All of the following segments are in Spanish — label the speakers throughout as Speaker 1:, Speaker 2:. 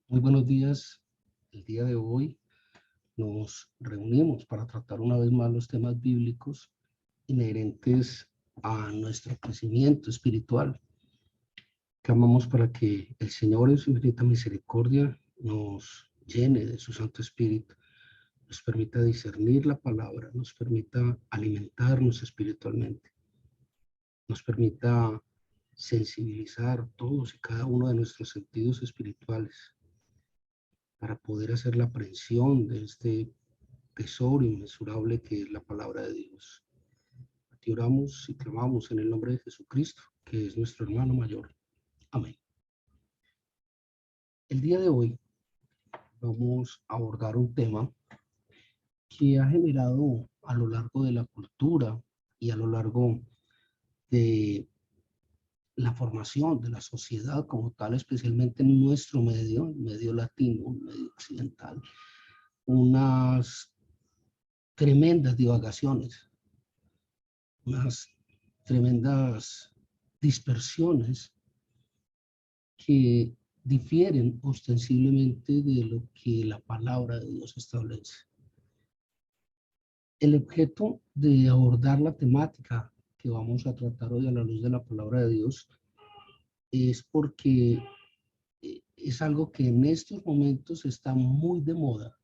Speaker 1: Muy buenos días. El día de hoy nos reunimos para tratar una vez más los temas bíblicos inherentes a nuestro crecimiento espiritual. Clamamos para que el Señor en su infinita misericordia nos llene de su Santo Espíritu, nos permita discernir la palabra, nos permita alimentarnos espiritualmente, nos permita sensibilizar todos y cada uno de nuestros sentidos espirituales para poder hacer la aprehensión de este tesoro inmesurable que es la palabra de Dios. A ti oramos y clamamos en el nombre de Jesucristo, que es nuestro hermano mayor. Amén. El día de hoy vamos a abordar un tema que ha generado a lo largo de la cultura y a lo largo de la formación de la sociedad como tal, especialmente en nuestro medio, medio latino, medio occidental, unas tremendas divagaciones, unas tremendas dispersiones que difieren ostensiblemente de lo que la palabra de Dios establece. El objeto de abordar la temática que vamos a tratar hoy a la luz de la palabra de Dios es porque es algo que en estos momentos está muy de moda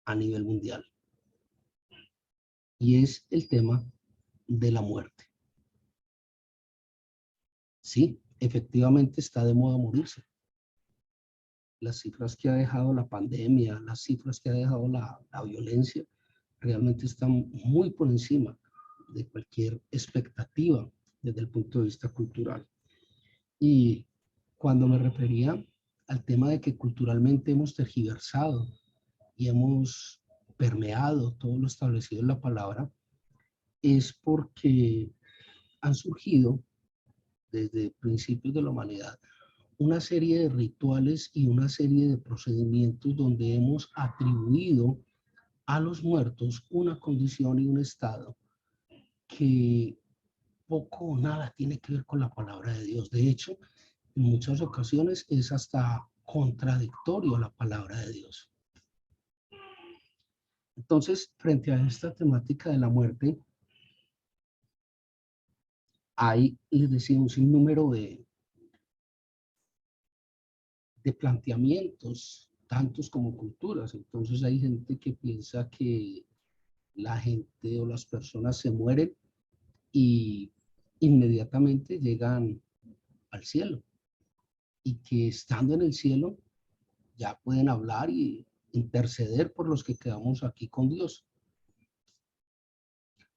Speaker 1: a nivel mundial y es el tema de la muerte. Sí, efectivamente está de moda morirse. Las cifras que ha dejado la pandemia, las cifras que ha dejado la violencia, realmente están muy por encima de cualquier expectativa desde el punto de vista cultural. Y cuando me refería al tema de que culturalmente hemos tergiversado y hemos permeado todo lo establecido en la palabra, es porque han surgido desde principios de la humanidad una serie de rituales y una serie de procedimientos donde hemos atribuido a los muertos una condición y un estado que poco o nada tiene que ver con la palabra de Dios. De hecho, en muchas ocasiones es hasta contradictorio a la palabra de Dios. Entonces, frente a esta temática de la muerte, hay, les decía, un sinnúmero de planteamientos, tantos como culturas. Entonces hay gente que piensa que la gente o las personas se mueren y inmediatamente llegan al cielo y que estando en el cielo ya pueden hablar y interceder por los que quedamos aquí con Dios.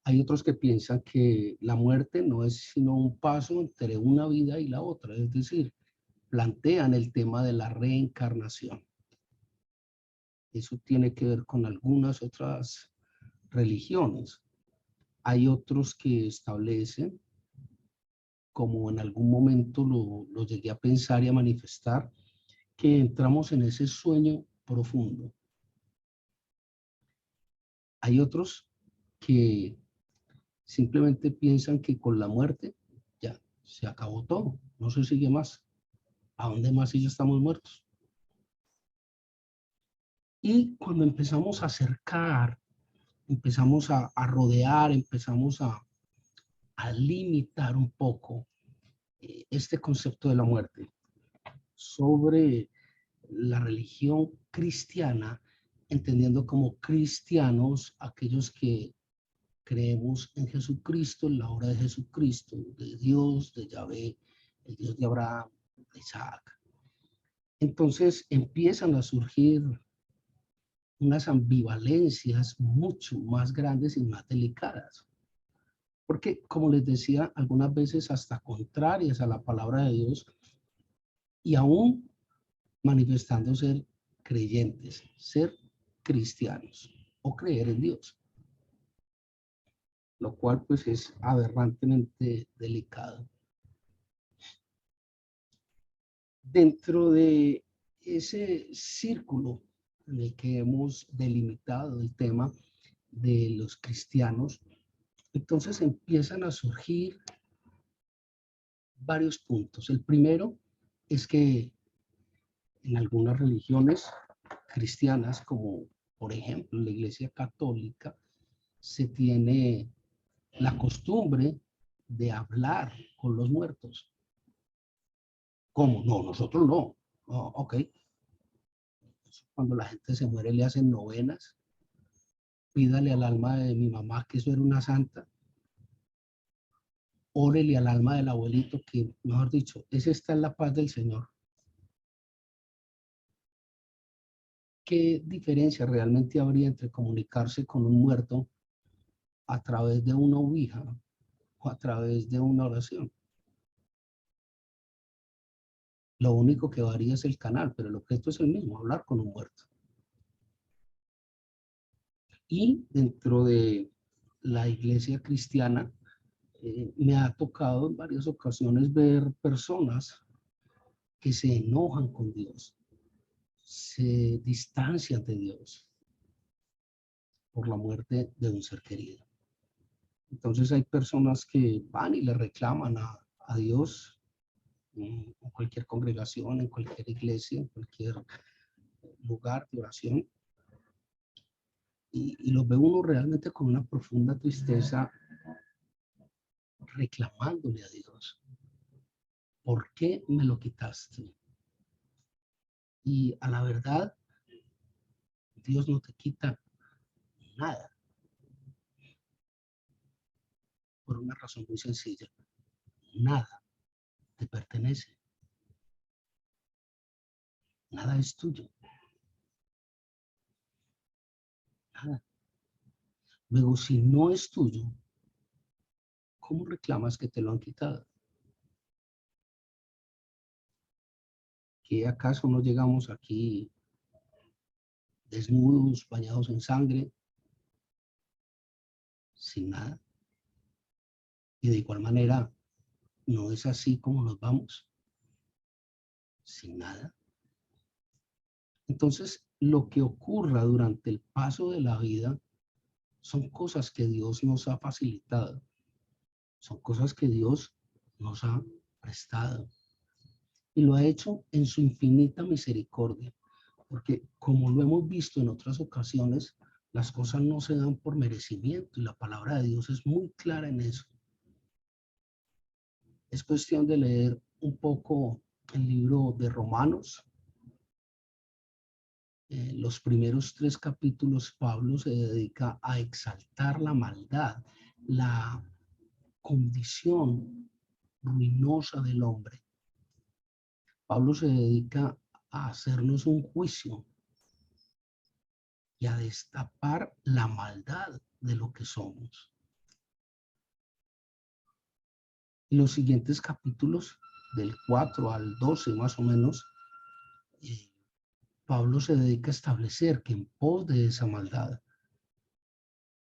Speaker 1: Hay otros que piensan que la muerte no es sino un paso entre una vida y la otra, es decir, plantean el tema de la reencarnación. Eso tiene que ver con algunas otras religiones. Hay otros que establecen, como en algún momento lo llegué a pensar y a manifestar, que entramos en ese sueño profundo. Hay otros que simplemente piensan que con la muerte ya se acabó todo, no se sigue más. ¿A dónde más si ya estamos muertos? Y cuando empezamos a acercar, empezamos a rodear, empezamos a limitar un poco este concepto de la muerte sobre la religión cristiana, entendiendo como cristianos aquellos que creemos en Jesucristo, en la obra de Jesucristo, de Dios, de Yahvé, el Dios de Abraham, de Isaac. Entonces empiezan a surgir unas ambivalencias mucho más grandes y más delicadas. Porque, como les decía, algunas veces hasta contrarias a la palabra de Dios y aún manifestando ser creyentes, ser cristianos o creer en Dios, lo cual pues es aberrantemente delicado. Dentro de ese círculo en el que hemos delimitado el tema de los cristianos, entonces empiezan a surgir varios puntos. El primero es que En algunas religiones cristianas, como por ejemplo la Iglesia Católica, se tiene la costumbre de hablar con los muertos. ¿Cómo? No, nosotros no. Oh, ok. Cuando la gente se muere le hacen novenas. Pídale al alma de mi mamá que eso era una santa. Órele al alma del abuelito que, mejor dicho, ese está en la paz del Señor. ¿Qué diferencia realmente habría entre comunicarse con un muerto a través de una ouija o a través de una oración? Lo único que varía es el canal, pero el objeto es el mismo, hablar con un muerto. Y dentro de la iglesia cristiana, me ha tocado en varias ocasiones ver personas que se enojan con Dios, se distancian de Dios por la muerte de un ser querido. Entonces hay personas que van y le reclaman a Dios en cualquier congregación, en cualquier iglesia, en cualquier lugar de oración, y los ve uno realmente con una profunda tristeza reclamándole a Dios. ¿Por qué me lo quitaste? Y a la verdad, Dios no te quita nada, por una razón muy sencilla. Nada te pertenece. Nada es tuyo. Nada. Luego, si no es tuyo, ¿cómo reclamas que te lo han quitado? ¿Que acaso no llegamos aquí desnudos, bañados en sangre, sin nada? Y de igual manera, no es así como nos vamos, sin nada. Entonces, lo que ocurra durante el paso de la vida son cosas que Dios nos ha facilitado, son cosas que Dios nos ha prestado. Y lo ha hecho en su infinita misericordia, porque como lo hemos visto en otras ocasiones, las cosas no se dan por merecimiento y la palabra de Dios es muy clara en eso. Es cuestión de leer un poco el libro de Romanos. Los primeros 3 capítulos, Pablo se dedica a exaltar la maldad, la condición ruinosa del hombre. Pablo se dedica a hacernos un juicio y a destapar la maldad de lo que somos. Y los siguientes capítulos, del 4 al 12 más o menos, Pablo se dedica a establecer que en pos de esa maldad,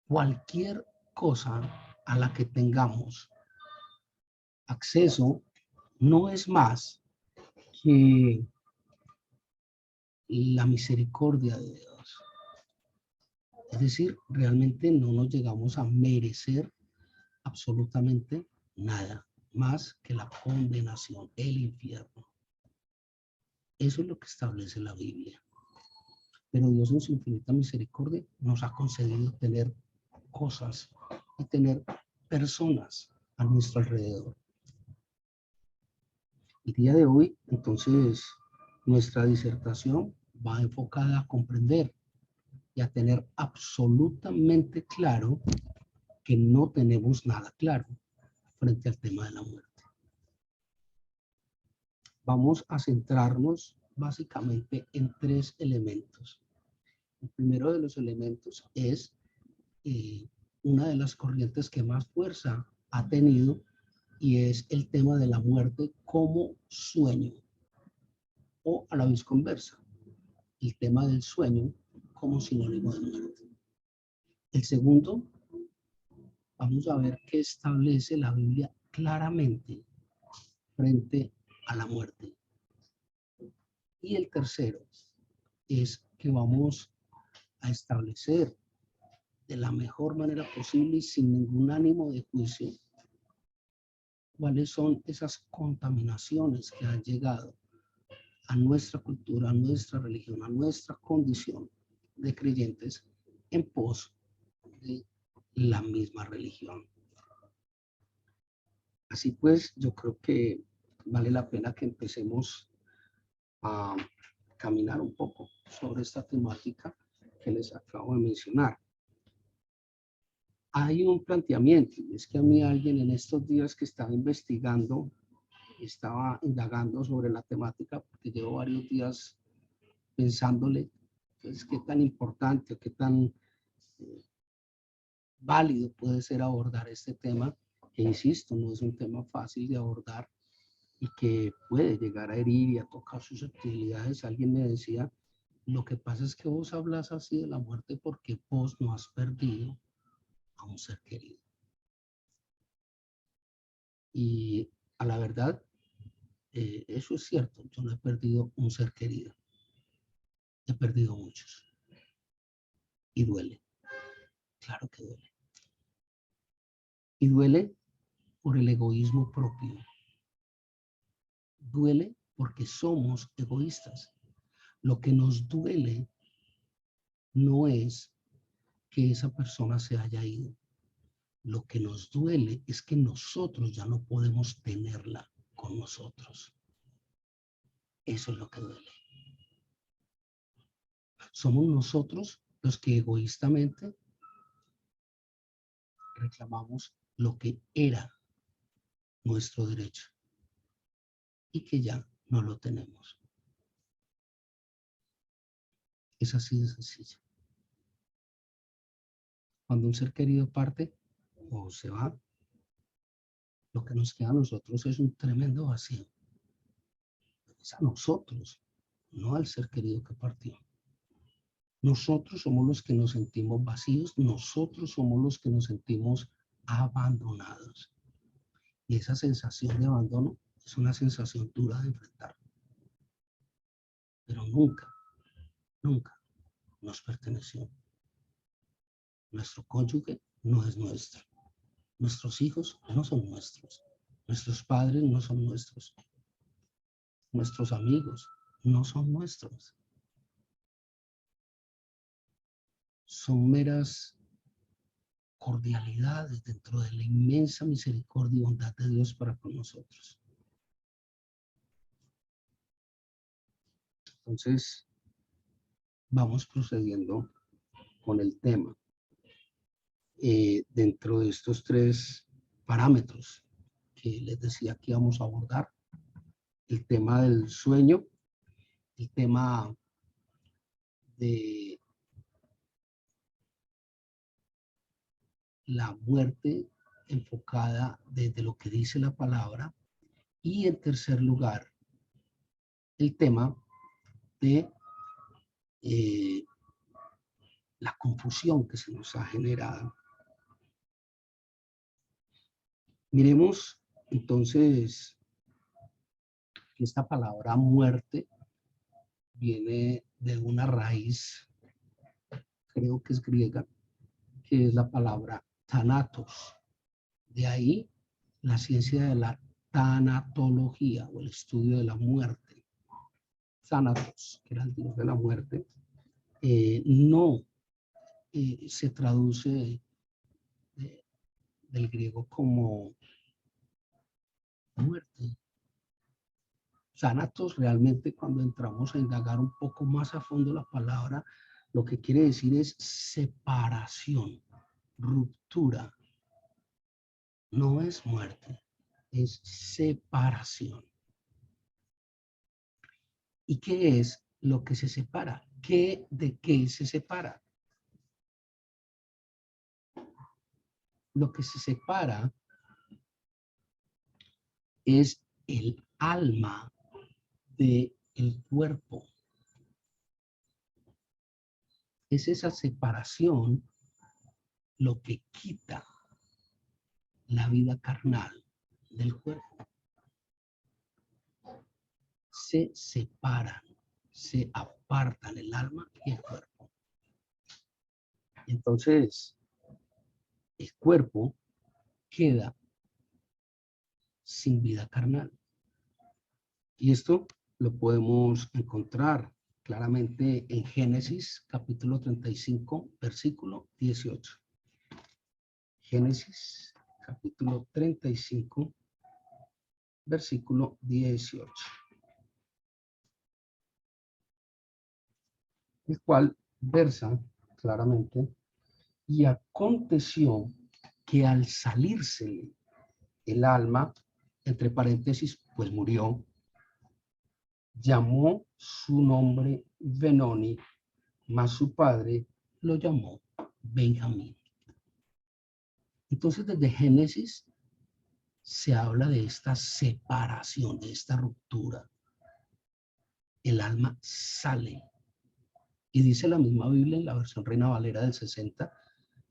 Speaker 1: cualquier cosa a la que tengamos acceso no es más que la misericordia de Dios. Es decir, realmente no nos llegamos a merecer absolutamente nada más que la condenación, el infierno. Eso es lo que establece la Biblia. Pero Dios en su infinita misericordia nos ha concedido tener cosas y tener personas a nuestro alrededor. El día de hoy, entonces, nuestra disertación va enfocada a comprender y a tener absolutamente claro que no tenemos nada claro frente al tema de la muerte. Vamos a centrarnos básicamente en 3 elementos. El primero de los elementos es una de las corrientes que más fuerza ha tenido y es el tema de la muerte como sueño o a la vez conversa, el tema del sueño como sinónimo de muerte. El segundo, vamos a ver qué establece la Biblia claramente frente a la muerte. Y el tercero es que vamos a establecer de la mejor manera posible y sin ningún ánimo de juicio cuáles son esas contaminaciones que han llegado a nuestra cultura, a nuestra religión, a nuestra condición de creyentes en pos de la misma religión. Así pues, yo creo que vale la pena que empecemos a caminar un poco sobre esta temática que les acabo de mencionar. Hay un planteamiento, y es que a mí alguien en estos días que estaba investigando, estaba indagando sobre la temática, porque llevo varios días pensándole, pues, qué tan importante, qué tan válido puede ser abordar este tema, que insisto, no es un tema fácil de abordar y que puede llegar a herir y a tocar susceptibilidades. Alguien me decía, lo que pasa es que vos hablas así de la muerte porque vos no has perdido a un ser querido. Y a la verdad, eso es cierto, yo no he perdido un ser querido, he perdido muchos. Y duele, claro que duele. Y duele por el egoísmo propio. Duele porque somos egoístas. Lo que nos duele no es que esa persona se haya ido. Lo que nos duele es que nosotros ya no podemos tenerla con nosotros. Eso es lo que duele. Somos nosotros los que egoístamente reclamamos lo que era nuestro derecho y que ya no lo tenemos. Es así de sencillo. Cuando un ser querido parte o se va, lo que nos queda a nosotros es un tremendo vacío. Es a nosotros, no al ser querido que partió. Nosotros somos los que nos sentimos vacíos, nosotros somos los que nos sentimos abandonados. Y esa sensación de abandono es una sensación dura de enfrentar. Pero nunca, nunca nos perteneció. Nuestro cónyuge no es nuestro. Nuestros hijos no son nuestros. Nuestros padres no son nuestros. Nuestros amigos no son nuestros. Son meras cordialidades dentro de la inmensa misericordia y bondad de Dios para con nosotros. Entonces, vamos procediendo con el tema. Dentro de estos tres parámetros que les decía que íbamos a abordar, el tema del sueño, el tema de la muerte enfocada desde lo que dice la palabra, y en tercer lugar, el tema de la confusión que se nos ha generado. Miremos entonces que esta palabra muerte viene de una raíz, creo que es griega, que es la palabra thanatos. De ahí la ciencia de la tanatología o el estudio de la muerte. Thanatos, que era el dios de la muerte, no se traduce del griego como muerte. Thanatos realmente, cuando entramos a indagar un poco más a fondo la palabra, lo que quiere decir es separación, ruptura. No es muerte, es separación. ¿Y qué es lo que se separa? ¿Qué de qué se separa? Lo que se separa es el alma del cuerpo. Es esa separación lo que quita la vida carnal del cuerpo. Se separan, se apartan el alma y el cuerpo. Entonces, el cuerpo queda sin vida carnal. Y esto lo podemos encontrar claramente en Génesis, capítulo 35, versículo 18. Génesis, capítulo 35, versículo 18. El cual versa claramente: y aconteció que al salirse el alma, entre paréntesis, pues murió, llamó su nombre Benoni, mas su padre lo llamó Benjamín. Entonces, desde Génesis se habla de esta separación, de esta ruptura. El alma sale. Y dice la misma Biblia en la versión Reina Valera del 60,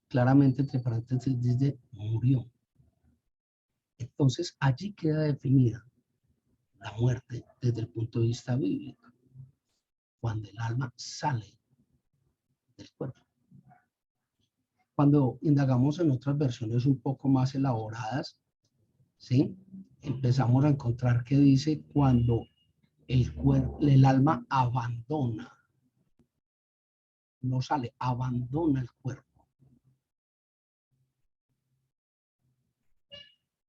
Speaker 1: claramente entre paréntesis dice murió. Entonces, allí queda definida la muerte desde el punto de vista bíblico, cuando el alma sale del cuerpo. Cuando indagamos en otras versiones un poco más elaboradas, ¿sí?, empezamos a encontrar que dice cuando el alma abandona, no sale, abandona el cuerpo.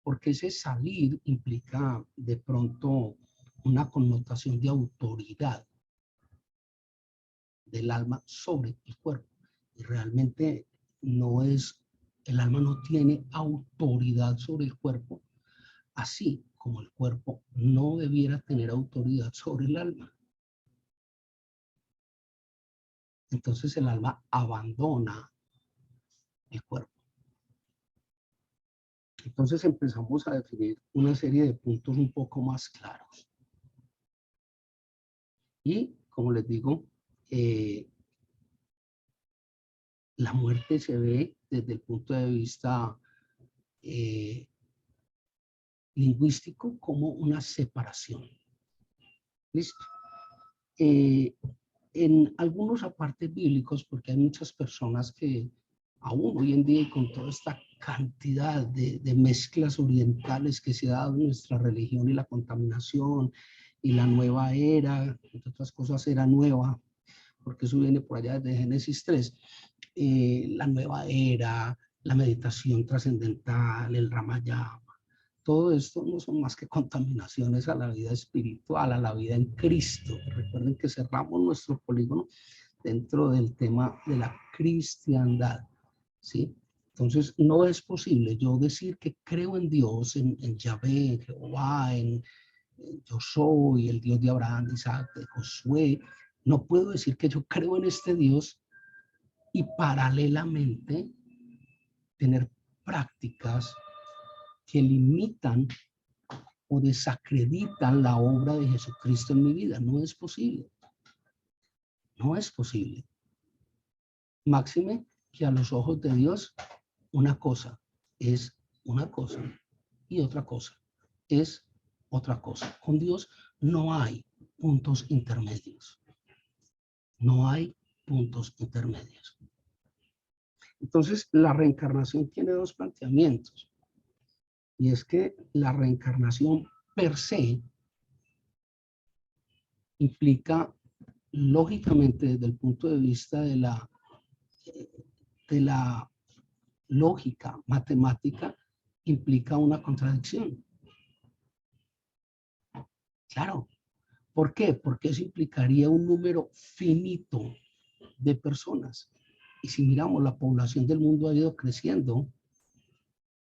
Speaker 1: Porque ese salir implica de pronto una connotación de autoridad del alma sobre el cuerpo. Y realmente no es, el alma no tiene autoridad sobre el cuerpo, así como el cuerpo no debiera tener autoridad sobre el alma. Entonces el alma abandona el cuerpo. Entonces empezamos a definir una serie de puntos un poco más claros. Y como les digo, la muerte se ve desde el punto de vista lingüístico como una separación. ¿Listo? En algunos apartes bíblicos, porque hay muchas personas que aún hoy en día, y con toda esta cantidad de mezclas orientales que se ha dado en nuestra religión y la contaminación y la nueva era, entre otras cosas, era nueva, porque eso viene por allá desde Génesis 3, la nueva era, la meditación trascendental, el Ramayana, todo esto no son más que contaminaciones a la vida espiritual, a la vida en Cristo. Recuerden que cerramos nuestro polígono dentro del tema de la cristiandad, ¿sí? Entonces, no es posible yo decir que creo en Dios, en Yahvé, en Jehová, en yo soy el Dios de Abraham, de Isaac, de Josué. No puedo decir que yo creo en este Dios y paralelamente tener prácticas que limitan o desacreditan la obra de Jesucristo en mi vida. No es posible. No es posible. Máxime que a los ojos de Dios una cosa es una cosa y otra cosa es otra cosa. Con Dios no hay puntos intermedios. No hay puntos intermedios. Entonces, la reencarnación tiene dos planteamientos. Y es que la reencarnación per se implica, lógicamente, desde el punto de vista de la lógica matemática, implica una contradicción. Claro. ¿Por qué? Porque eso implicaría un número finito de personas. Y si miramos, la población del mundo ha ido creciendo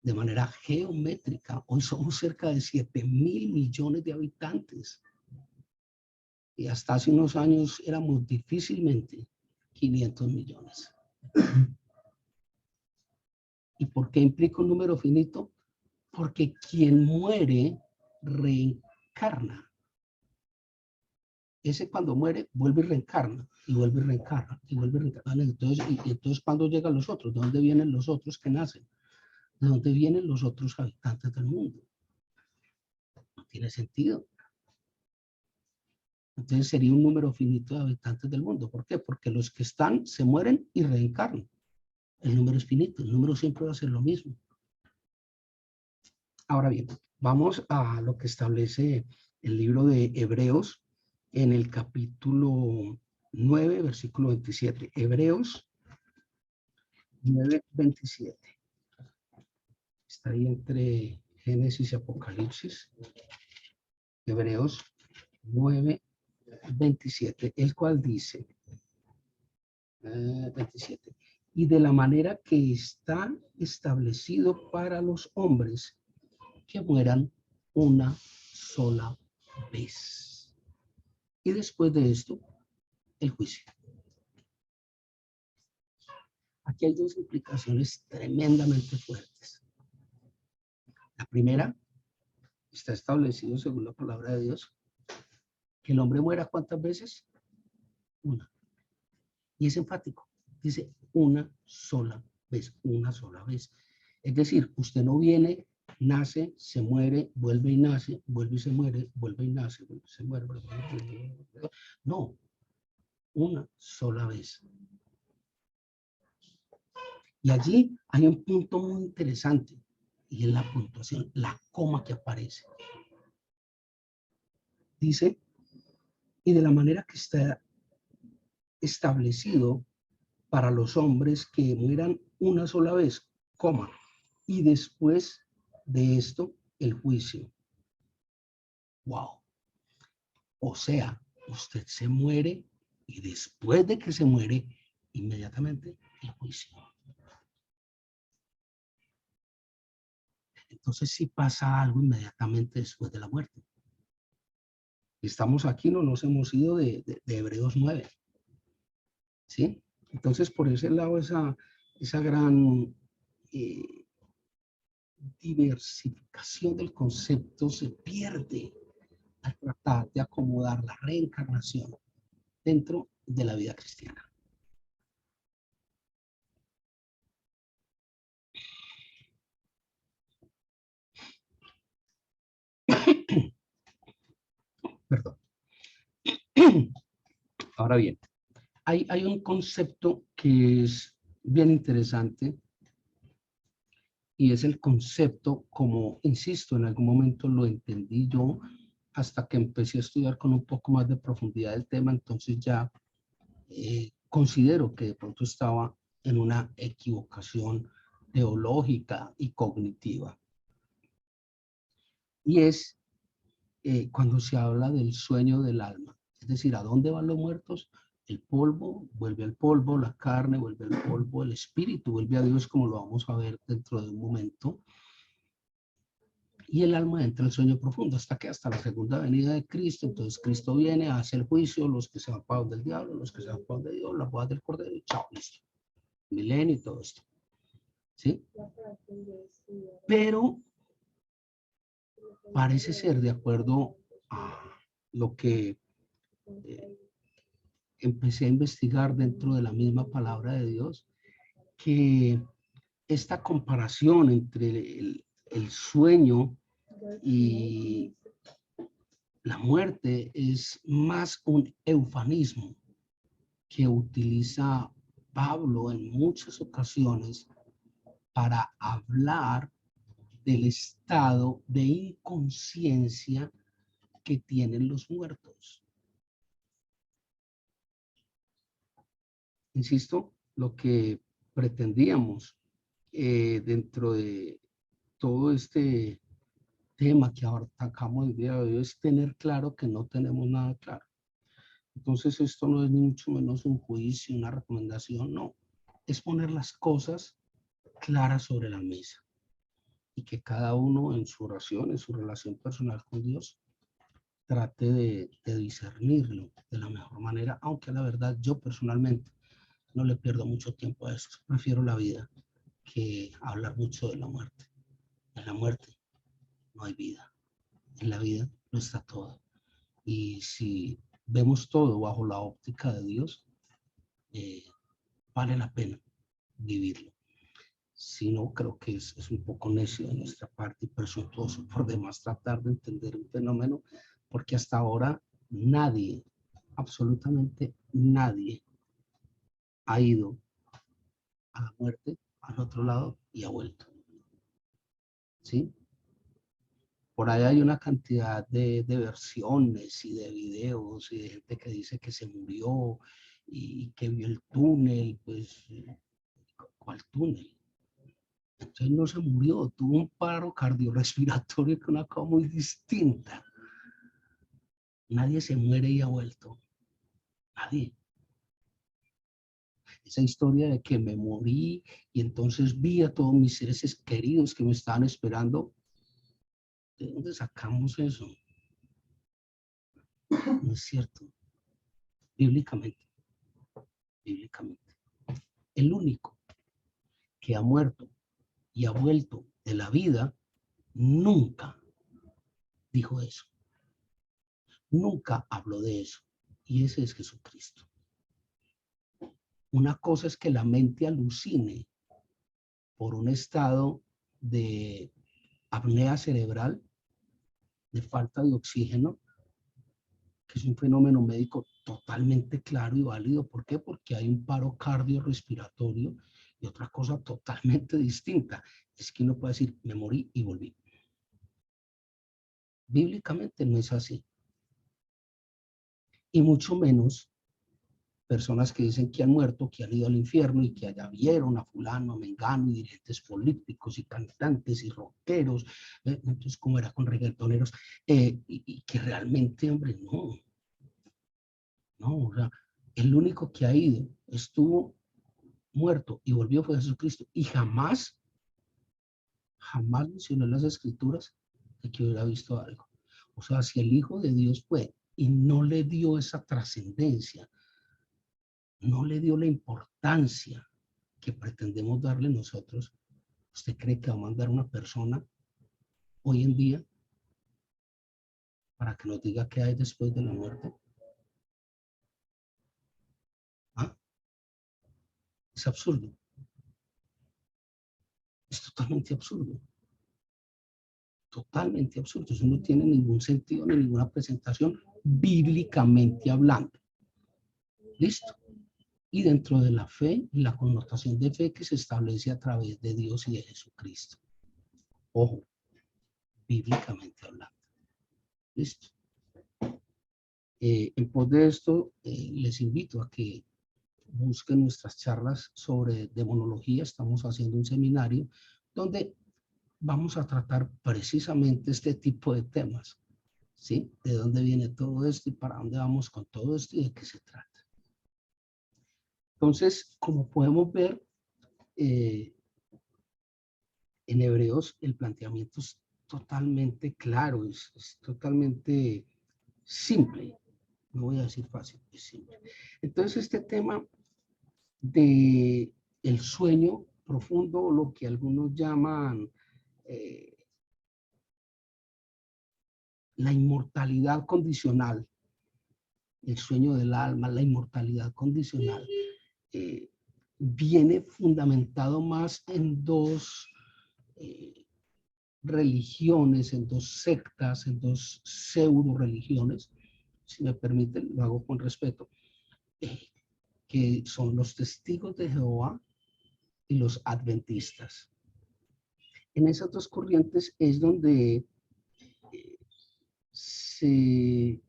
Speaker 1: de manera geométrica. Hoy somos cerca de 7.000 millones de habitantes. Y hasta hace unos años éramos difícilmente 500 millones. ¿Y por qué implica un número finito? Porque quien muere reencarna. Ese cuando muere vuelve y reencarna, y vuelve y reencarna, y vuelve y reencarna. Entonces, ¿cuándo llegan los otros? ¿De dónde vienen los otros que nacen? ¿De dónde vienen los otros habitantes del mundo? No tiene sentido. Entonces sería un número finito de habitantes del mundo. ¿Por qué? Porque los que están se mueren y reencarnan. El número es finito, el número siempre va a ser lo mismo. Ahora bien, vamos a lo que establece el libro de Hebreos, en el capítulo 9, versículo 27. Hebreos 9, 27. Está ahí entre Génesis y Apocalipsis. Hebreos 9, 27, el cual dice, 27, y de la manera que está establecido para los hombres que mueran una sola vez. Y después de esto, el juicio. Aquí hay dos implicaciones tremendamente fuertes. La primera, está establecido según la palabra de Dios, que el hombre muera ¿cuántas veces? Una. Y es enfático. Dice una sola vez, una sola vez. Es decir, usted no viene, nace, se muere, vuelve y nace, vuelve y se muere, vuelve y nace, vuelve y se muere. No, una sola vez. Y allí hay un punto muy interesante y es la puntuación, la coma que aparece. Dice, y de la manera que está establecido para los hombres que mueran una sola vez, coma, y después de esto, el juicio. Wow. O sea, usted se muere y después de que se muere, inmediatamente el juicio. Entonces sí pasa algo inmediatamente después de la muerte. Estamos aquí, no nos hemos ido de Hebreos 9. ¿Sí? Entonces, por ese lado, esa gran diversificación del concepto se pierde al tratar de acomodar la reencarnación dentro de la vida cristiana. Perdón. Ahora bien, hay un concepto que es bien interesante y es el concepto, como insisto, en algún momento lo entendí yo hasta que empecé a estudiar con un poco más de profundidad el tema, entonces ya considero que de pronto estaba en una equivocación teológica y cognitiva. Y es cuando se habla del sueño del alma, es decir, ¿a dónde van los muertos? El polvo vuelve al polvo, la carne vuelve al polvo, el espíritu vuelve a Dios, como lo vamos a ver dentro de un momento, y el alma entra al sueño profundo, hasta la segunda venida de Cristo. Entonces Cristo viene, hace el juicio, los que se van para del diablo, los que se van para de Dios, la boda del cordero, y chao, listo. Milenio y todo esto. ¿Sí? Pero parece ser, de acuerdo a lo que empecé a investigar dentro de la misma palabra de Dios, que esta comparación entre el sueño y la muerte es más un eufemismo que utiliza Pablo en muchas ocasiones para hablar del estado de inconsciencia que tienen los muertos. Insisto, lo que pretendíamos dentro de todo este tema que ahora atacamos el día de hoy es tener claro que no tenemos nada claro. Entonces esto no es ni mucho menos un juicio, una recomendación, no. Es poner las cosas claras sobre la mesa y que cada uno en su oración, en su relación personal con Dios, trate de discernirlo de la mejor manera, aunque la verdad yo personalmente no le pierdo mucho tiempo a eso. Prefiero la vida que hablar mucho de la muerte. En la muerte no hay vida. En la vida no está todo. Y si vemos todo bajo la óptica de Dios, vale la pena vivirlo. Si no, creo que es un poco necio de nuestra parte y presuntuoso por demás tratar de entender un fenómeno, porque hasta ahora nadie, absolutamente nadie, ha ido a la muerte, al otro lado, y ha vuelto. ¿Sí? Por ahí hay una cantidad de versiones y de videos y de gente que dice que se murió y que vio el túnel. Pues, ¿cuál túnel? Entonces no se murió, tuvo un paro cardiorrespiratorio, que es una cosa muy distinta. Nadie se muere y ha vuelto. Nadie. Esa historia de que me morí y entonces vi a todos mis seres queridos que me estaban esperando, ¿de dónde sacamos eso? No es cierto. Bíblicamente, bíblicamente. El único que ha muerto y ha vuelto de la vida nunca dijo eso. Nunca habló de eso. Y ese es Jesucristo. Una cosa es que la mente alucine por un estado de apnea cerebral, de falta de oxígeno, que es un fenómeno médico totalmente claro y válido. ¿Por qué? Porque hay un paro cardiorrespiratorio, y otra cosa totalmente distinta es que uno puede decir, me morí y volví. Bíblicamente no es así. Y mucho menos personas que dicen que han muerto, que han ido al infierno y que allá vieron a fulano, a mengano, y dirigentes políticos y cantantes y rockeros, entonces como era con reggaetoneros, y que realmente, hombre, no, o sea, el único que ha ido, estuvo muerto y volvió fue Jesucristo, y jamás mencionó en las escrituras de que hubiera visto algo. O sea, si el Hijo de Dios fue y no le dio esa trascendencia, no le dio la importancia que pretendemos darle nosotros, ¿usted cree que va a mandar una persona hoy en día para que nos diga qué hay después de la muerte? ¿Ah? Es absurdo. Es totalmente absurdo. Totalmente absurdo. Eso no tiene ningún sentido ni ninguna presentación bíblicamente hablando. Listo. Y dentro de la fe, la connotación de fe que se establece a través de Dios y de Jesucristo. Ojo, bíblicamente hablando. Listo. En pos de esto, les invito a que busquen nuestras charlas sobre demonología. Estamos haciendo un seminario donde vamos a tratar precisamente este tipo de temas. ¿Sí? ¿De dónde viene todo esto y para dónde vamos con todo esto y de qué se trata? Entonces, como podemos ver, en Hebreos el planteamiento es totalmente claro, es totalmente simple. No voy a decir fácil, es simple. Entonces, este tema de el sueño profundo, lo que algunos llaman eh, la inmortalidad condicional, el sueño del alma, la inmortalidad condicional, eh, viene fundamentado más en dos religiones, en dos sectas, en dos pseudo religiones, si me permiten, lo hago con respeto, que son los testigos de Jehová y los adventistas. En esas dos corrientes es donde se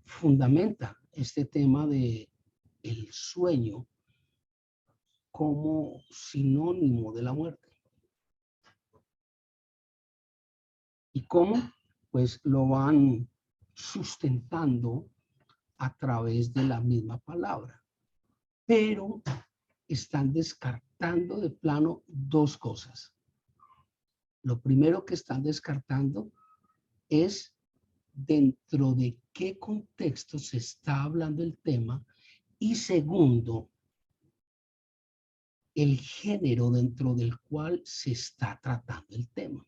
Speaker 1: fundamenta este tema de el sueño como sinónimo de la muerte. ¿Y cómo? Pues lo van sustentando a través de la misma palabra. Pero están descartando de plano dos cosas. Lo primero que están descartando es dentro de qué contexto se está hablando el tema, y segundo, el género dentro del cual se está tratando el tema.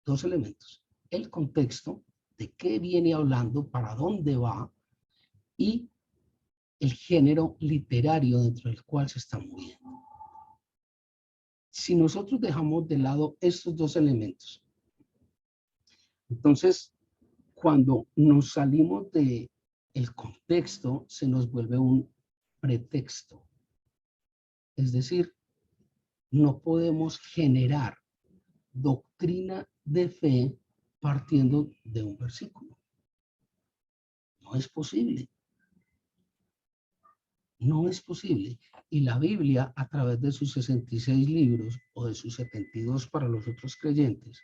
Speaker 1: Dos elementos: el contexto, de qué viene hablando, para dónde va, y el género literario dentro del cual se está moviendo. Si nosotros dejamos de lado estos dos elementos, entonces cuando nos salimos de el contexto, se nos vuelve un pretexto. Es decir, no podemos generar doctrina de fe partiendo de un versículo. No es posible. No es posible. Y la Biblia, a través de sus 66 libros o de sus 72 para los otros creyentes,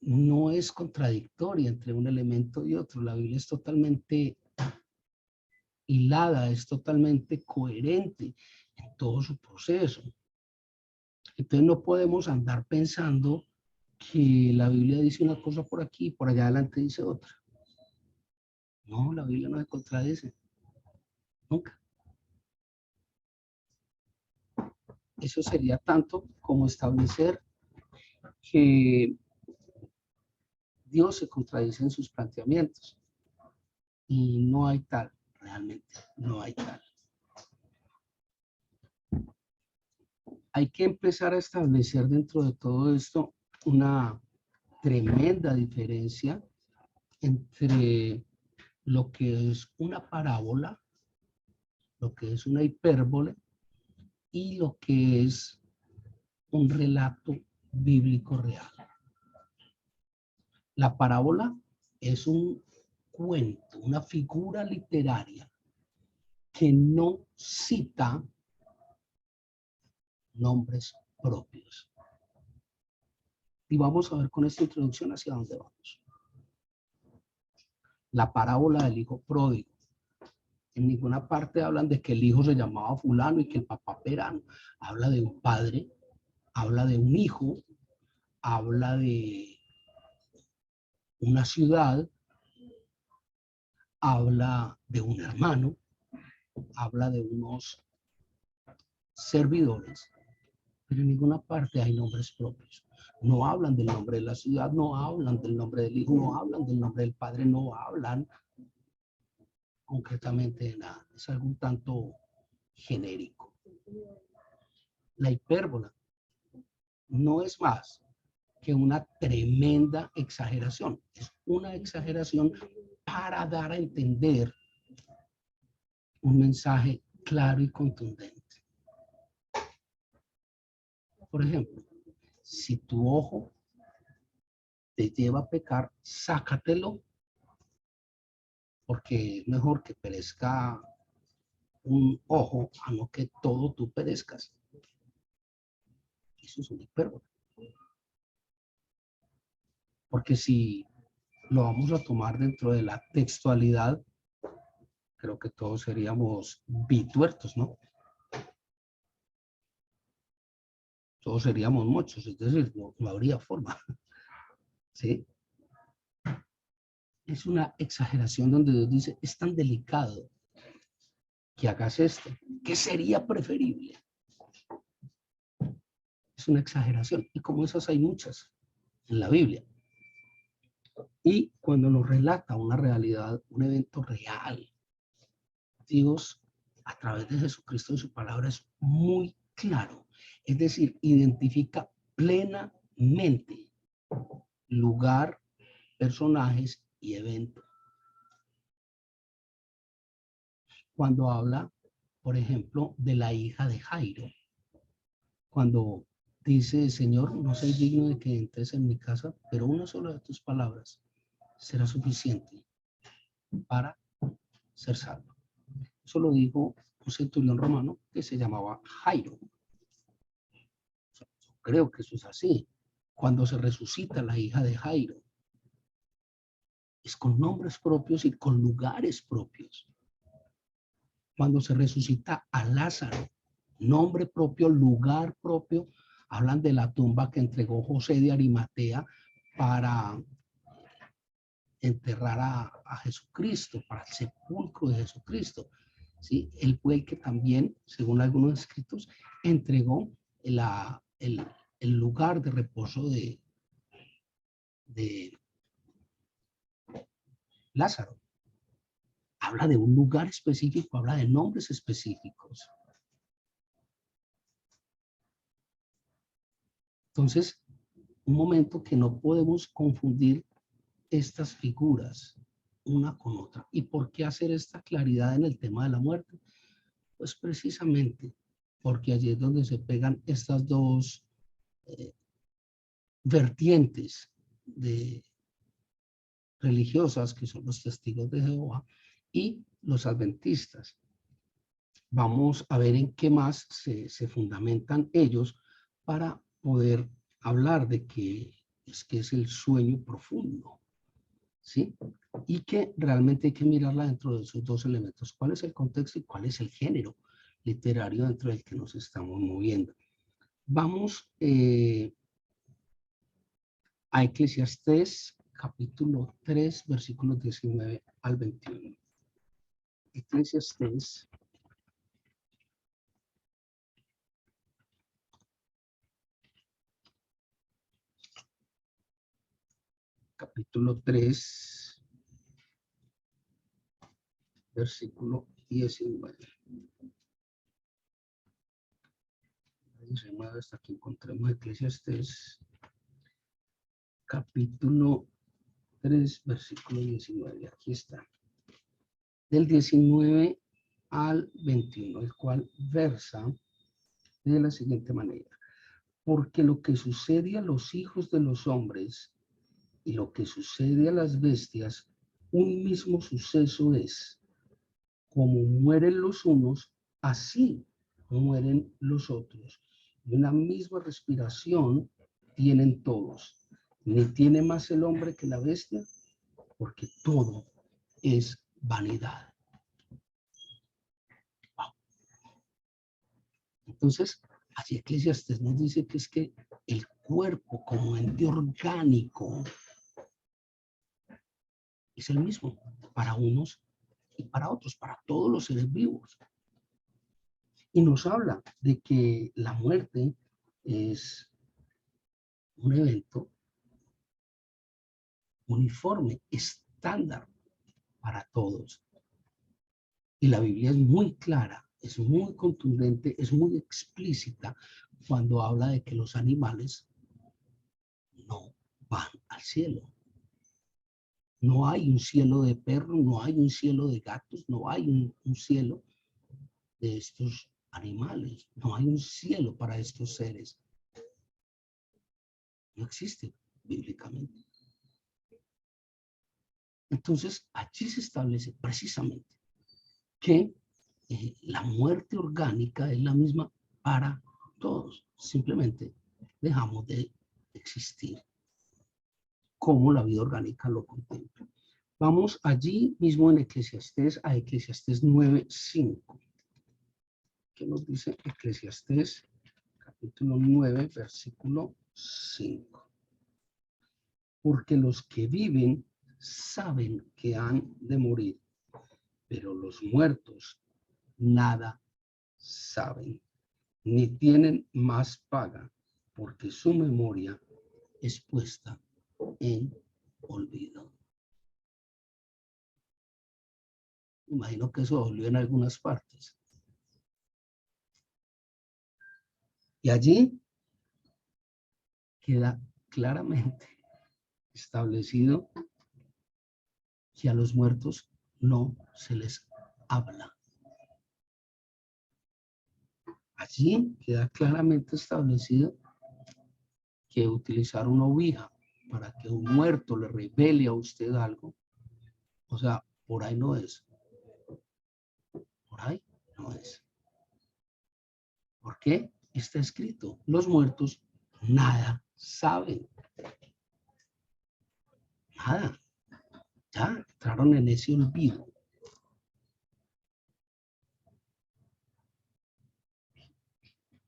Speaker 1: no es contradictoria entre un elemento y otro. La Biblia es totalmente hilada, es totalmente coherente en todo su proceso. Entonces no podemos andar pensando que la Biblia dice una cosa por aquí y por allá adelante dice otra. No, la Biblia no se contradice. Nunca. Eso sería tanto como establecer que Dios se contradice en sus planteamientos. Y no hay tal, realmente, no hay tal. Hay que empezar a establecer dentro de todo esto una tremenda diferencia entre lo que es una parábola, lo que es una hipérbole y lo que es un relato bíblico real. La parábola es un cuento, una figura literaria que no cita nombres propios. Y vamos a ver con esta introducción hacia dónde vamos. La parábola del hijo pródigo. En ninguna parte hablan de que el hijo se llamaba fulano y que el papá perano. Habla de un padre, habla de un hijo, habla de una ciudad, habla de un hermano, habla de unos servidores, pero en ninguna parte hay nombres propios. No hablan del nombre de la ciudad, no hablan del nombre del hijo, no hablan del nombre del padre, no hablan concretamente de nada. Es algo un tanto genérico. La hipérbola no es más que una tremenda exageración. Es una exageración para dar a entender un mensaje claro y contundente. Por ejemplo, si tu ojo te lleva a pecar, sácatelo, porque es mejor que perezca un ojo a no que todo tú perezcas. Eso es una hipérbole. Porque si lo vamos a tomar dentro de la textualidad, creo que todos seríamos bituertos, ¿no? Todos seríamos muchos, es decir, no habría forma. ¿Sí? Es una exageración donde Dios dice, es tan delicado que hagas esto, que sería preferible. Es una exageración. Y como esas hay muchas en la Biblia. Y cuando nos relata una realidad, un evento real, Dios, a través de Jesucristo y su palabra, es muy claro. Es decir, identifica plenamente lugar, personajes y evento. Cuando habla, por ejemplo, de la hija de Jairo, cuando dice, Señor, no soy digno de que entres en mi casa, pero una sola de tus palabras será suficiente para ser salvo. Eso lo dijo un centurión romano que se llamaba Jairo. Creo que eso es así. Cuando se resucita la hija de Jairo, es con nombres propios y con lugares propios. Cuando se resucita a Lázaro, nombre propio, lugar propio, hablan de la tumba que entregó José de Arimatea para enterrar a Jesucristo, para el sepulcro de Jesucristo. ¿Sí? Él fue el que también, según algunos escritos, entregó el lugar de reposo de Lázaro. Habla de un lugar específico, habla de nombres específicos. Entonces, un momento que no podemos confundir estas figuras una con otra. ¿Y por qué hacer esta claridad en el tema de la muerte? Pues precisamente porque allí es donde se pegan estas dos vertientes de religiosas, que son los testigos de Jehová, y los adventistas. Vamos a ver en qué más se fundamentan ellos para poder hablar de que es el sueño profundo, ¿sí? Y que realmente hay que mirarla dentro de esos dos elementos. ¿Cuál es el contexto y cuál es el género literario dentro del que nos estamos moviendo? Vamos a Eclesiastés, capítulo 3, versículos 19 al 21. Eclesiastés, capítulo 3, versículo 19. Hasta que encontremos Eclesiastés, capítulo 3, versículo 19. Aquí está. Del 19 al 21, el cual versa de la siguiente manera. Porque lo que sucede a los hijos de los hombres y lo que sucede a las bestias, un mismo suceso es. Como mueren los unos, así mueren los otros. Y una misma respiración tienen todos. Ni tiene más el hombre que la bestia, porque todo es vanidad. Wow. Entonces, allí Eclesiastés nos dice que es que el cuerpo como ente orgánico es el mismo para unos y para otros, para todos los seres vivos. Y nos habla de que la muerte es un evento uniforme, estándar para todos. Y la Biblia es muy clara, es muy contundente, es muy explícita cuando habla de que los animales no van al cielo. No hay un cielo de perros, no hay un cielo de gatos, no hay un cielo de estos animales, no hay un cielo para estos seres. No existe bíblicamente. Entonces, allí se establece precisamente que la muerte orgánica es la misma para todos. Simplemente dejamos de existir como la vida orgánica lo contempla. Vamos allí mismo en Eclesiastés, a Eclesiastés 9:5. ¿Qué nos dice Eclesiastés, capítulo 9, versículo 5? Porque los que viven saben que han de morir, pero los muertos nada saben, ni tienen más paga, porque su memoria es puesta en olvido. Imagino que eso volvió en algunas partes. Y allí queda claramente establecido que a los muertos no se les habla. Allí queda claramente establecido que utilizar una ouija para que un muerto le revele a usted algo, o sea, por ahí no es. Por ahí no es. ¿Por qué? Está escrito, los muertos nada saben. Nada. Ya entraron en ese olvido.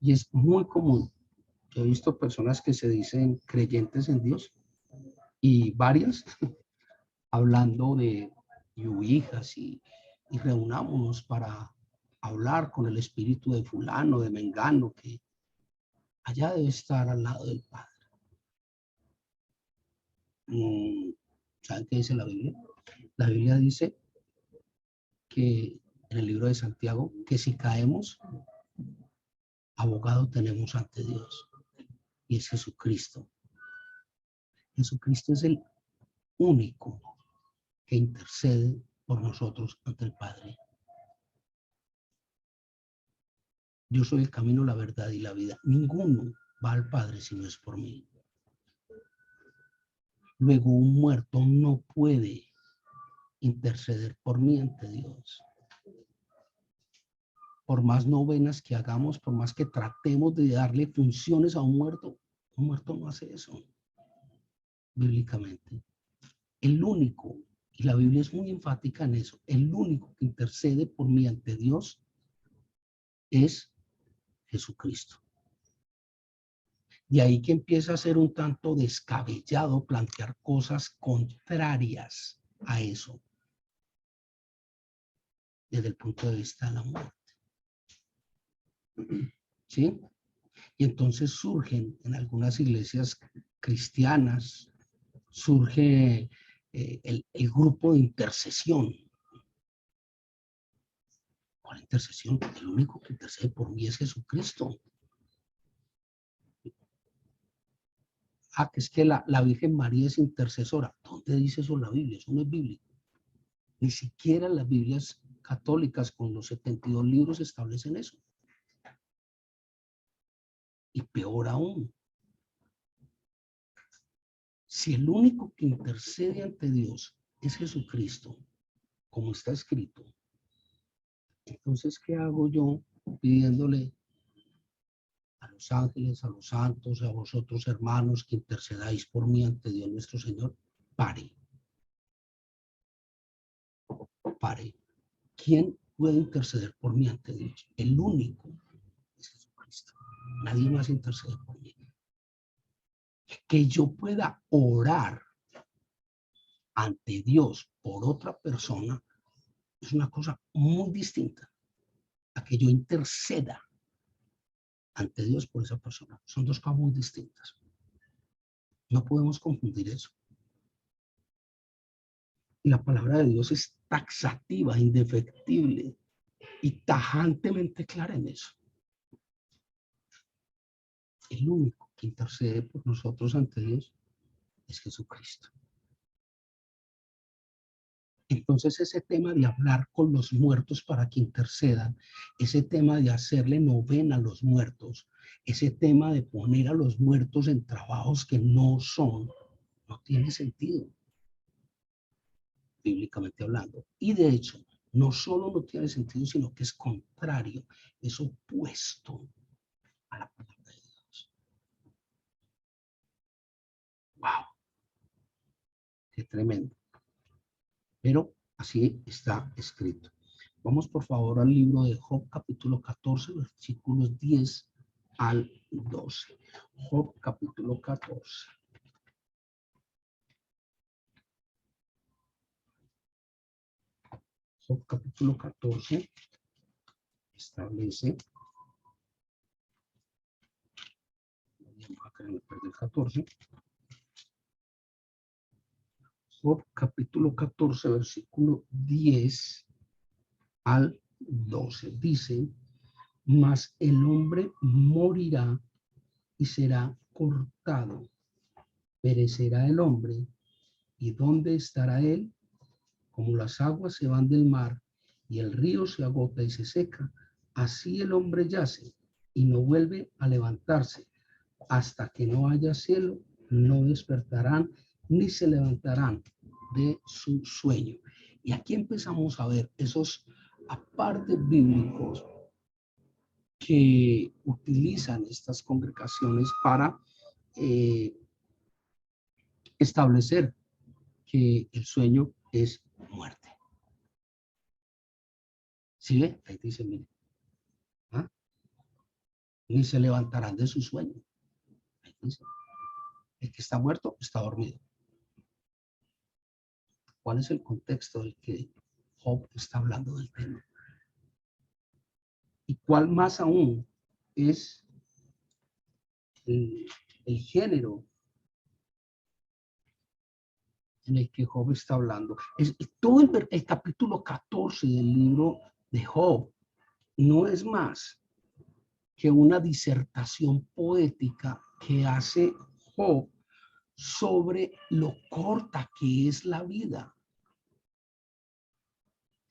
Speaker 1: Y es muy común. Yo he visto personas que se dicen creyentes en Dios y varias hablando de ouijas y reunámonos para hablar con el espíritu de fulano, de mengano, que allá debe estar al lado del Padre. ¿Saben qué dice la Biblia? La Biblia dice que en el libro de Santiago, que si caemos, abogado tenemos ante Dios, y es Jesucristo. Jesucristo es el único que intercede por nosotros ante el Padre. Yo soy el camino, la verdad y la vida. Ninguno va al Padre si no es por mí. Luego un muerto no puede interceder por mí ante Dios. Por más novenas que hagamos, por más que tratemos de darle funciones a un muerto no hace eso, bíblicamente. El único, y la Biblia es muy enfática en eso, el único que intercede por mí ante Dios es Jesucristo. De ahí que empieza a ser un tanto descabellado plantear cosas contrarias a eso, desde el punto de vista de la muerte. ¿Sí? Y entonces surgen en algunas iglesias cristianas, surge el grupo de intercesión. ¿Cuál intercesión? El único que intercede por mí es Jesucristo. Ah, que es que la Virgen María es intercesora. ¿Dónde dice eso la Biblia? Eso no es bíblico. Ni siquiera las Biblias católicas con los 72 libros establecen eso. Y peor aún, si el único que intercede ante Dios es Jesucristo, como está escrito, entonces, ¿qué hago yo pidiéndole a los ángeles, a los santos, a vosotros hermanos que intercedáis por mí ante Dios nuestro Señor? Pare, pare. ¿Quién puede interceder por mí ante Dios? El único es Jesucristo. Nadie más intercede por mí. Que yo pueda orar ante Dios por otra persona es una cosa muy distinta a que yo interceda ante Dios por esa persona. Son dos cosas muy distintas. No podemos confundir eso. Y la palabra de Dios es taxativa, indefectible y tajantemente clara en eso. El único que intercede por nosotros ante Dios es Jesucristo. Entonces ese tema de hablar con los muertos para que intercedan, ese tema de hacerle novena a los muertos, ese tema de poner a los muertos en trabajos que no son, no tiene sentido, bíblicamente hablando. Y de hecho, no solo no tiene sentido, sino que es contrario, es opuesto a la palabra de Dios. ¡Wow! ¡Qué tremendo! Pero así está escrito. Vamos por favor al libro de Job, capítulo 14, versículos 10 al 12. Job, capítulo 14. Job, capítulo 14, establece, vamos a creer el 14. Job, capítulo 14, versículo 10 al 12. Dice, mas el hombre morirá y será cortado. Perecerá el hombre. ¿Y dónde estará él? Como las aguas se van del mar y el río se agota y se seca, así el hombre yace y no vuelve a levantarse. Hasta que no haya cielo, no despertarán ni se levantarán de su sueño. Y aquí empezamos a ver esos apartes bíblicos que utilizan estas congregaciones para establecer que el sueño es muerte. ¿Sí ve? Ahí dice, mire, ¿ah? Ni se levantarán de su sueño. Ahí dice, el que está muerto está dormido. ¿Cuál es el contexto del que Job está hablando del tema? Y cuál más aún es el género en el que Job está hablando. Todo el capítulo 14 del libro de Job no es más que una disertación poética que hace Job sobre lo corta que es la vida.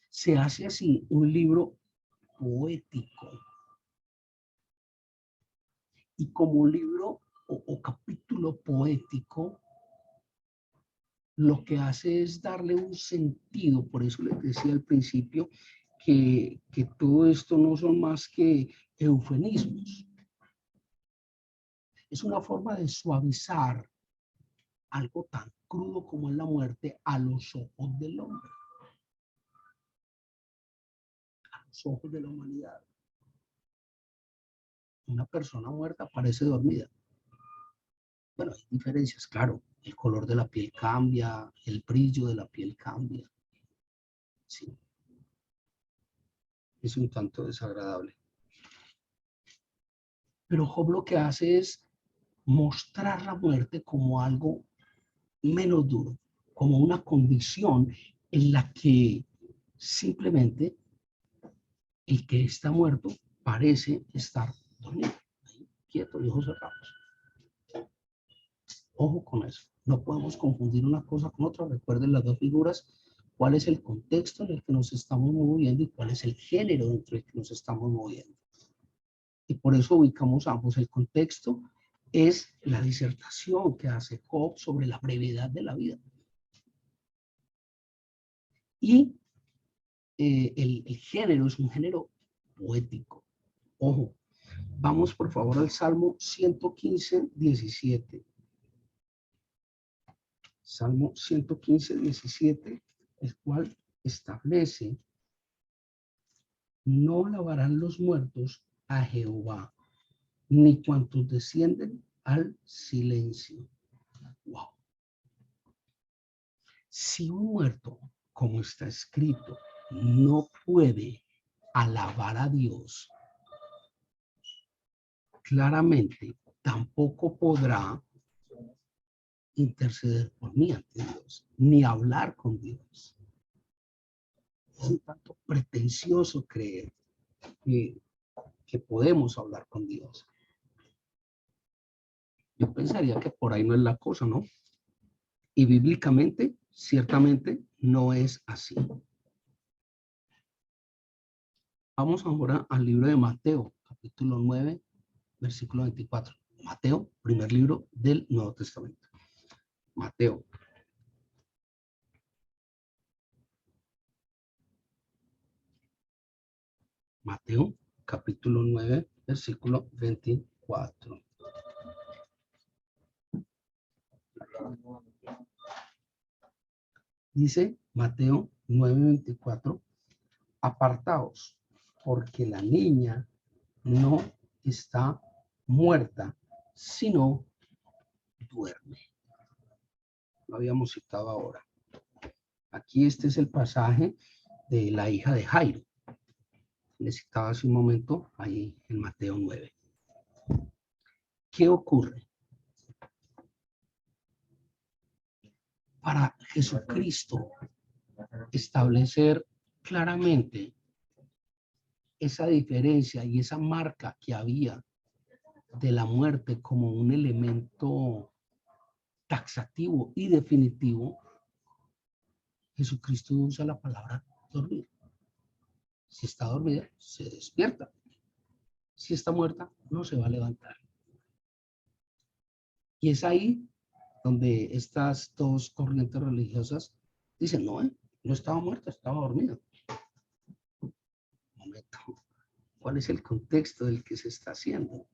Speaker 1: Se hace así un libro poético. Y como libro o capítulo poético, lo que hace es darle un sentido. Por eso les decía al principio que todo esto no son más que eufemismos. Es una forma de suavizar algo tan crudo como es la muerte a los ojos del hombre, a los ojos de la humanidad. Una persona muerta parece dormida. Bueno, hay diferencias, claro. El color de la piel cambia, el brillo de la piel cambia. Sí, es un tanto desagradable. Pero Job lo que hace es mostrar la muerte como algo menos duro, como una condición en la que simplemente el que está muerto parece estar dormido, quieto y ojos cerrados. Ojo con eso. No podemos confundir una cosa con otra. Recuerden las dos figuras. ¿Cuál es el contexto en el que nos estamos moviendo y cuál es el género dentro del que nos estamos moviendo? Y por eso ubicamos ambos. El contexto es la disertación que hace Job sobre la brevedad de la vida. Y el género es un género poético. Ojo, vamos por favor al Salmo 115, 17. Salmo 115, 17, el cual establece: no alabarán los muertos a Jehová, ni cuantos descienden al silencio. Wow. Si un muerto, como está escrito, no puede alabar a Dios, claramente tampoco podrá interceder por mí ante Dios, ni hablar con Dios. Es un tanto pretencioso creer que podemos hablar con Dios. Yo pensaría que por ahí no es la cosa, ¿no? Y bíblicamente, ciertamente, no es así. Vamos ahora al libro de Mateo, capítulo 9, versículo 24. Mateo, primer libro del Nuevo Testamento. Mateo. Mateo, capítulo 9, versículo 24. Dice Mateo 9, 24. Apartaos, porque la niña no está muerta, sino duerme. Lo habíamos citado ahora. Aquí este es el pasaje de la hija de Jairo. Le citaba hace un momento ahí en Mateo 9. ¿Qué ocurre? Para Jesucristo establecer claramente esa diferencia y esa marca que había de la muerte como un elemento taxativo y definitivo, Jesucristo usa la palabra dormir. Si está dormida, se despierta. Si está muerta, no se va a levantar. Y es ahí donde estas dos corrientes religiosas dicen: no, no estaba muerta, estaba dormida. Un momento. ¿Cuál es el contexto del que se está haciendo?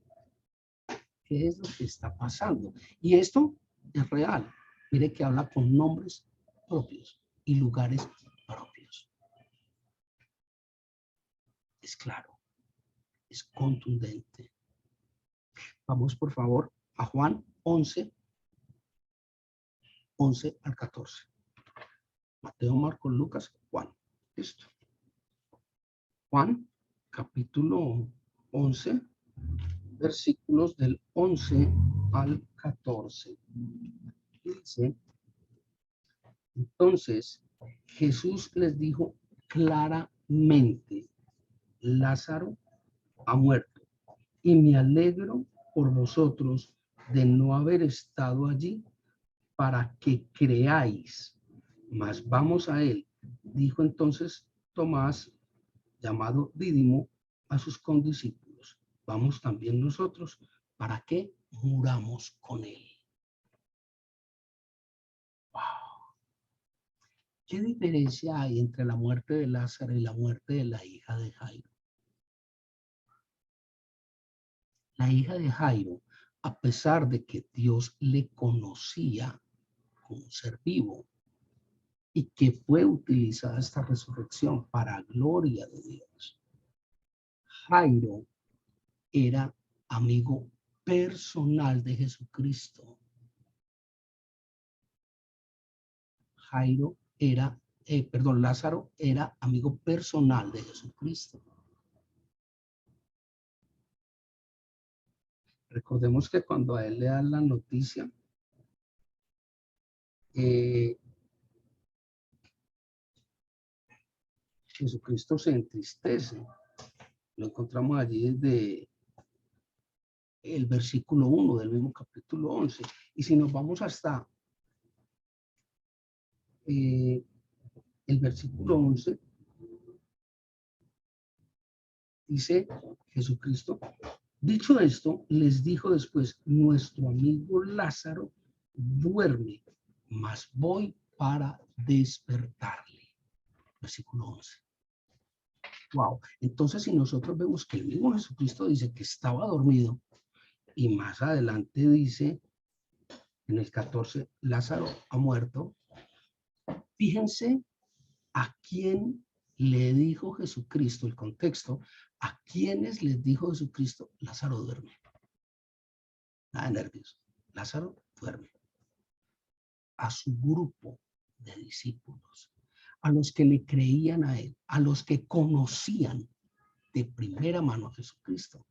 Speaker 1: ¿Qué es lo que está pasando? Y esto es real. Mire que habla con nombres propios y lugares propios. Es claro, es contundente. Vamos por favor a Juan 11, 11 al 14. Mateo, Marcos, Lucas, Juan. Listo. Juan, capítulo 11, versículos del 11 al 14. Dice: entonces Jesús les dijo claramente: Lázaro ha muerto, y me alegro por vosotros de no haber estado allí para que creáis. Mas vamos a él. Dijo entonces Tomás, llamado Dídimo, a sus condiscípulos: vamos también nosotros para que muramos con él. Wow. ¿Qué diferencia hay entre la muerte de Lázaro y la muerte de la hija de Jairo? La hija de Jairo, a pesar de que Dios le conocía como ser vivo y que fue utilizada esta resurrección para gloria de Dios, Jairo era amigo personal de Jesucristo. Lázaro era amigo personal de Jesucristo. Recordemos que cuando a él le dan la noticia, Jesucristo se entristece. Lo encontramos allí desde el versículo 1 del mismo capítulo 11. Y si nos vamos hasta el versículo 11, dice Jesucristo, dicho esto, les dijo después, nuestro amigo Lázaro duerme, mas voy para despertarle. Versículo 11. Wow. Entonces, si nosotros vemos que el mismo Jesucristo dice que estaba dormido, y más adelante dice, en el 14, Lázaro ha muerto, fíjense a quién le dijo Jesucristo, el contexto, a quienes les dijo Jesucristo, Lázaro duerme. Nada de nervios, Lázaro duerme. A su grupo de discípulos, a los que le creían a él, a los que conocían de primera mano a Jesucristo,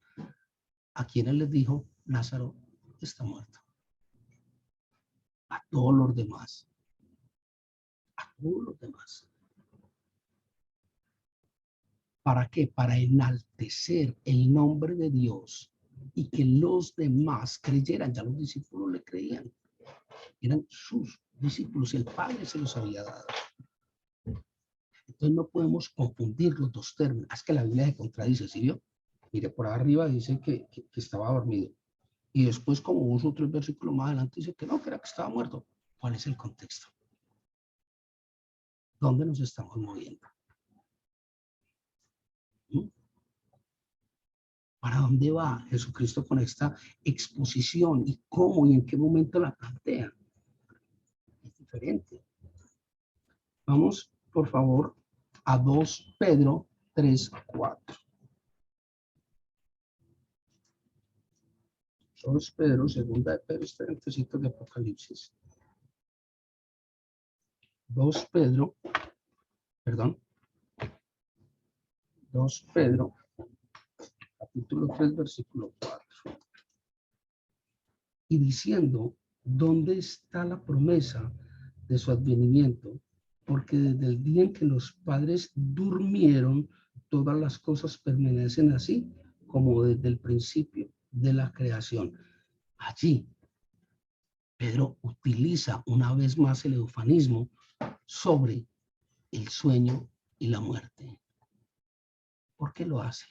Speaker 1: a quienes les dijo, Lázaro está muerto. A todos los demás. A todos los demás. ¿Para qué? Para enaltecer el nombre de Dios y que los demás creyeran. Ya los discípulos le creían. Eran sus discípulos y el Padre se los había dado. Entonces no podemos confundir los dos términos. Es que la Biblia se contradice, ¿sí vio? Mire, por arriba dice que estaba dormido. Y después, como 2 o 3 versículos más adelante, dice que no, que era que estaba muerto. ¿Cuál es el contexto? ¿Dónde nos estamos moviendo? ¿Mm? ¿Para dónde va Jesucristo con esta exposición? ¿Y cómo y en qué momento la plantea? Es diferente. Vamos, por favor, a 2 Pedro 3:4. 2 Pedro, segunda de Pedro, está en de Apocalipsis. 2 Pedro, perdón. 2 Pedro, capítulo 3, versículo 4. Y diciendo, ¿dónde está la promesa de su advenimiento? Porque desde el día en que los padres durmieron, todas las cosas permanecen así como desde el principio de la creación. Allí, Pedro utiliza una vez más el eufemismo sobre el sueño y la muerte. ¿Por qué lo hace?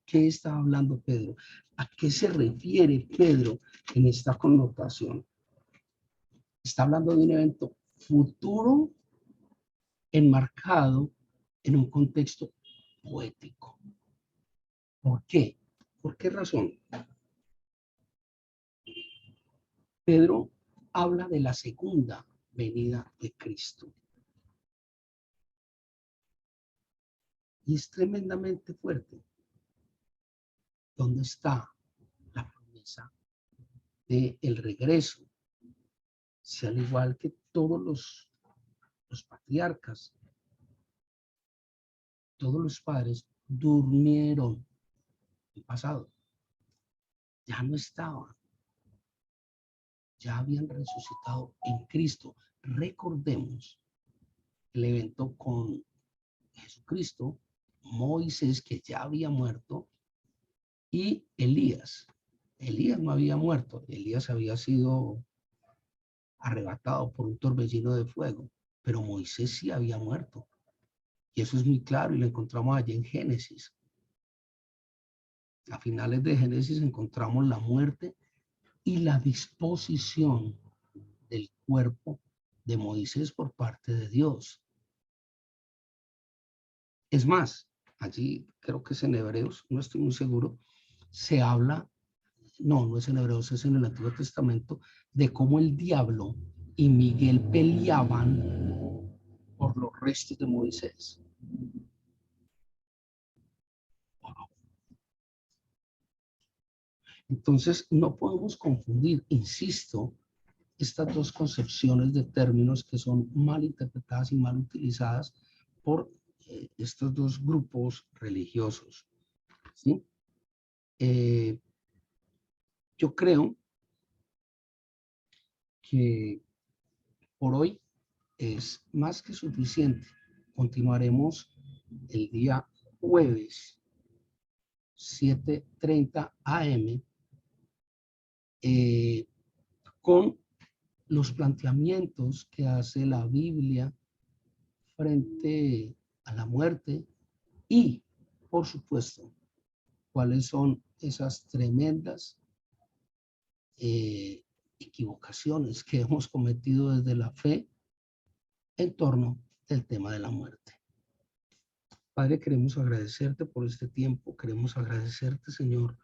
Speaker 1: ¿Qué está hablando Pedro? ¿A qué se refiere Pedro en esta connotación? Está hablando de un evento futuro enmarcado en un contexto poético. ¿Por qué? ¿Por qué razón? Pedro habla de la segunda venida de Cristo. Y es tremendamente fuerte. ¿Dónde está la promesa del regreso? Si al igual que todos los patriarcas, todos los padres durmieron en pasado, ya no estaban, ya habían resucitado en Cristo. Recordemos el evento con Jesucristo, Moisés, que ya había muerto, y Elías. Elías no había muerto, Elías había sido arrebatado por un torbellino de fuego, pero Moisés sí había muerto. Y eso es muy claro y lo encontramos allí en Génesis. A finales de Génesis encontramos la muerte y la disposición del cuerpo de Moisés por parte de Dios. Es más, allí creo que es en Hebreos, no estoy muy seguro, se habla, no es en Hebreos, es en el Antiguo Testamento, de cómo el diablo y Miguel peleaban por los restos de Moisés. Entonces, no podemos confundir, insisto, estas dos concepciones de términos que son mal interpretadas y mal utilizadas por estos dos grupos religiosos, ¿sí? Yo creo que por hoy es más que suficiente. Continuaremos el día jueves 7:30 AM con los planteamientos que hace la Biblia frente a la muerte y, por supuesto, cuáles son esas tremendas equivocaciones que hemos cometido desde la fe en torno del tema de la muerte. Padre, queremos agradecerte por este tiempo, queremos agradecerte, Señor,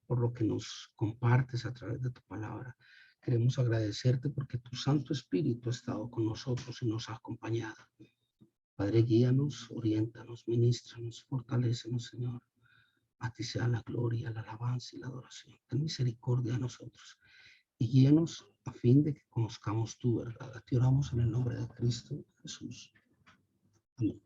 Speaker 1: por lo que nos compartes a través de tu palabra. Queremos agradecerte porque tu Santo Espíritu ha estado con nosotros y nos ha acompañado. Padre, guíanos, oriéntanos, ministranos, fortalécenos, Señor. A ti sea la gloria, la alabanza y la adoración. Ten misericordia de nosotros y guíanos a fin de que conozcamos tu verdad. Te oramos en el nombre de Cristo Jesús. Amén.